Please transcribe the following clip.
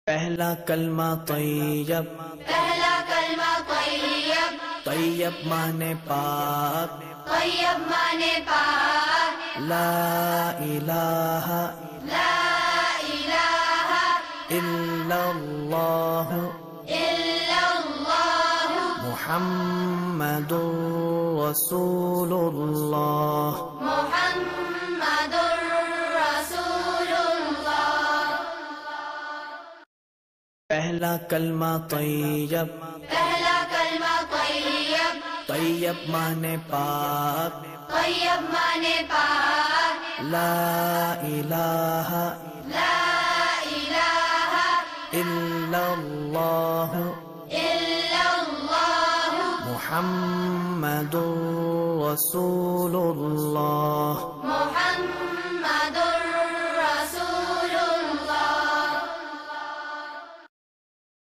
پہلا کلمہ طیب، پہلا کلمہ طیب، طیب مانے پاک، طیب مانے پاک، لا الہ لا الہ الا اللہ الا اللہ محمد رسول اللہ۔ محمد رسول اللہ۔ پہلا کلمہ طیب، پہلا کلمہ طیب، طیب مانے پاک، طیب مانے پاک، لا الہ لا الہ الا اللہ الا اللہ محمد رسول اللہ۔ محمد